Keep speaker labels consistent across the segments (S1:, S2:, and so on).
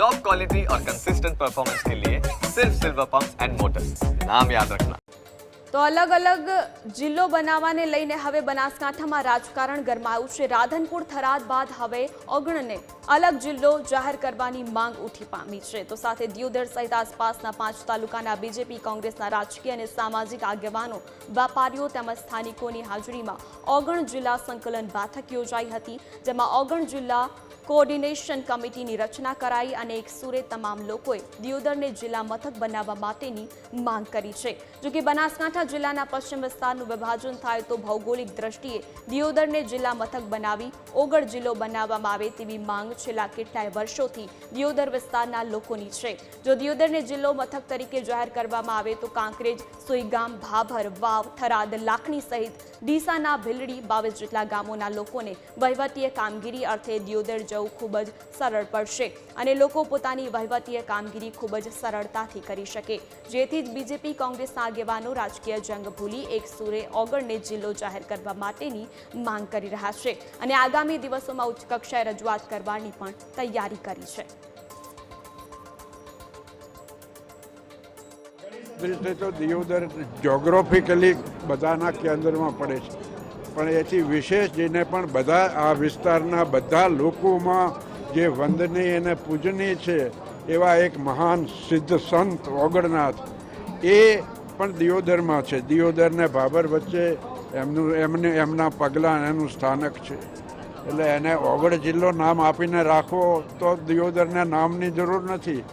S1: Top quality और consistent performance के लिए सिर्फ सिल्वर पंप्स एंड मोटर्स, नाम याद रखना।
S2: તો અલગ અલગ જિલ્લો બનાવવાને લઈને હવે બનાસકાંઠામાં રાજકારણ ગરમાયું છે। રાધનપુર થરાદ બાદ હવે ઓગણને અલગ જિલ્લો જાહેર કરવાની માંગ ઉઠી પામી છે। તો સાથે દિયોદર સહિત આસપાસના 5 તાલુકાના બીજેપી કોંગ્રેસના રાજકીય અને સામાજિક આગેવાનો, વેપારીઓ તેમજ સ્થાનિકોની હાજરીમાં ઓગણ જિલ્લા સંકલન બેઠક યોજાઈ હતી, જેમાં ઓગણ જિલ્લા કોઓર્ડિનેશન કમિટીની રચના કરાઈ અને એક સુરે તમામ લોકોએ દિયોદરને જિલ્લા મથક બનાવવા માટેની માંગ કરી છે। જો કે બનાસકાંઠા જિલ્લાના પશ્ચિમ વિસ્તારનું વિભાજન થાય તો ભૌગોલિક દ્રષ્ટિએ દિયોદરને જિલ્લા મથક બનાવી ઓગળ જિલ્લો બનાવવામાં આવે તેવી માંગ છેલ્લા કેટલાય વર્ષોથી દિયોદર વિસ્તારના લોકોની છે। જો દિયોદરને જિલ્લો મથક તરીકે જાહેર કરવામાં આવે તો કાંકરેજ, સોઈગામ, ભાભર, વાવ, થરાદ, લાખણી સહિત ડીસાના ભીલડી 22 જેટલા ગામોના લોકોને વહીવટીય કામગીરી અર્થે દિયોદર જવું ખૂબ જ સરળ પડશે અને લોકો પોતાની વહીવટીય કામગીરી ખૂબ જ સરળતાથી કરી શકે, જેથી જ બીજેપી કોંગ્રેસના આગેવાનો રાજકીય જંગ ભૂલી એક સુરે ઓગળને જિલ્લો જાહેર કરવા માટેની માંગ કરી રહ્યા છે અને આગામી દિવસોમાં ઉચ્ચ કક્ષાએ રજૂઆત કરવાની પણ તૈયારી કરી છે।
S3: તો દિયોદર જ્યોગ્રાફિકલી બધાના કેન્દ્રમાં પડે છે, પણ એથી વિશેષ જેને પણ બધા આ વિસ્તારના બધા લોકોમાં જે વંદનીય અને પૂજનીય છે એવા એક મહાન સિદ્ધ સંત ઓગળનાથ એ પણ દિયોદરમાં છે। દિયોદર ને ભાભર વચ્ચે એમના પગલાં એનું સ્થાનક છે, એટલે એને ઓગળ જિલ્લો નામ આપીને રાખવો તો દિયોદરને નામની જરૂર નથી,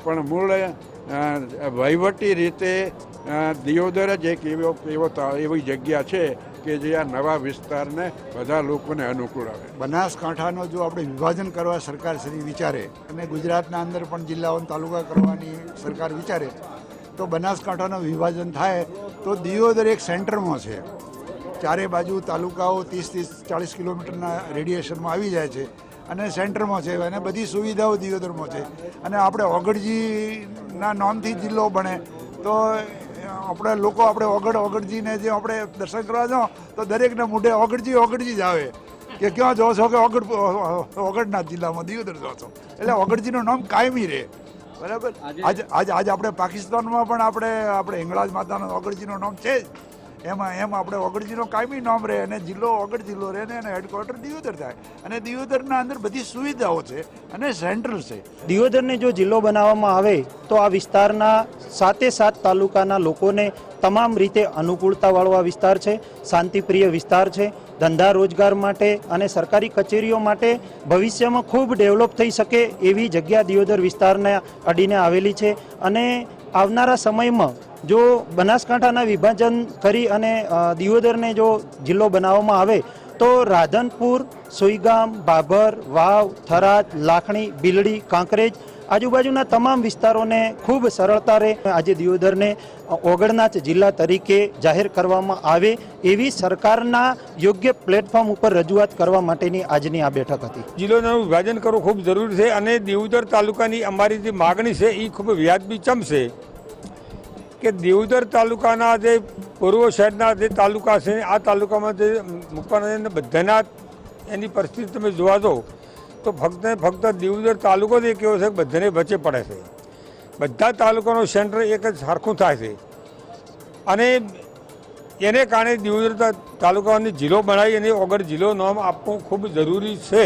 S3: પણ મૂળ વહીવટી રીતે દિયોદર જ એક એવી જગ્યા છે કે જે આ નવા વિસ્તારને બધા લોકોને અનુકૂળ આવે।
S4: બનાસકાંઠાનો જો આપણે વિભાજન કરવા સરકાર શ્રી વિચારે અને ગુજરાતના અંદર પણ જિલ્લાઓ તાલુકા કરવાની સરકાર વિચારે તો બનાસકાંઠાનું વિભાજન થાય તો દિયોદર એક સેન્ટરમાં છે, ચારે બાજુ તાલુકાઓ 30-40 કિલોમીટરના રેડિયેશનમાં આવી જાય છે અને સેન્ટરમાં છે અને બધી સુવિધાઓ દિયોદરમાં છે અને આપણે ઓગળજીના નામથી જિલ્લો બને તો આપણે લોકો આપણે ઓગળજીને જે આપણે દર્શન કરવા જાઓ તો દરેકને મોઢે ઓગળજી જ આવે કે ક્યાં જાઓ છો કે ઓગળનાથ જિલ્લામાં દિયોદર જાઓ છો, એટલે ઓગળજીનું નામ કાયમી રહે। બરાબર, આજ આપણે પાકિસ્તાનમાં પણ આપણે હિંગળાજ માતાનું ઓગળજીનું નામ છે જ, એમ આપણે ઓગળજીનો કાયમી નામ રહે અને જિલ્લો ઓગળ જિલ્લો રહે ને એનો હેડક્વાર્ટર દિયોદર થાય અને દિયોદરના અંદર બધી સુવિધાઓ છે અને સેન્ટ્રલ છે।
S5: દિયોદરને જો જિલ્લો બનાવવામાં આવે તો આ વિસ્તારના 7 તાલુકાના લોકોને તમામ રીતે અનુકૂળતાવાળો આ વિસ્તાર છે, શાંતિપ્રિય વિસ્તાર છે, ધંધા રોજગાર માટે અને સરકારી કચેરીઓ માટે ભવિષ્યમાં ખૂબ ડેવલપ થઈ શકે એવી જગ્યા દિયોદર વિસ્તારને અડીને આવેલી છે અને આવનારા સમયમાં જો બનાસકાંઠાના વિભાજન કરી અને દિયોદરને જો જિલ્લો બનાવવામાં આવે તો રાધનપુર, સોઈગામ, ભાભર, વાવ, થરાદ, લાખણી, ભીલડી, કાંકરેજ આજુબાજુના તમામ વિસ્તારોને ખૂબ સરળતા રહે। આજે દિયોદરને ઓગળનાથ જિલ્લા તરીકે જાહેર કરવામાં આવે એવી સરકારના યોગ્ય પ્લેટફોર્મ ઉપર રજૂઆત કરવા માટેની આજની આ બેઠક હતી।
S6: જિલ્લાનું વિભાજન કરવું ખૂબ જરૂરી છે અને દિયોદર તાલુકાની અમારી જે માગણી છે એ ખૂબ વ્યાજબી ચમશે કે દિયોદર તાલુકાના જે પૂર્વ સાઈડના જે તાલુકા છે આ તાલુકામાં જે મૂકવાના બધાના એની પરિસ્થિતિ તમે જોવા દો તો ફક્ત દિયોદર તાલુકો જ એક એવો છે કે બધાને વચ્ચે પડે છે, બધા તાલુકાનું સેન્ટર એક જ સરખું થાય છે અને એને કારણે દિયોદર તાલુકાની જિલ્લો બનાવી અને ઓગળ જિલ્લો નામ આપવું ખૂબ જરૂરી છે।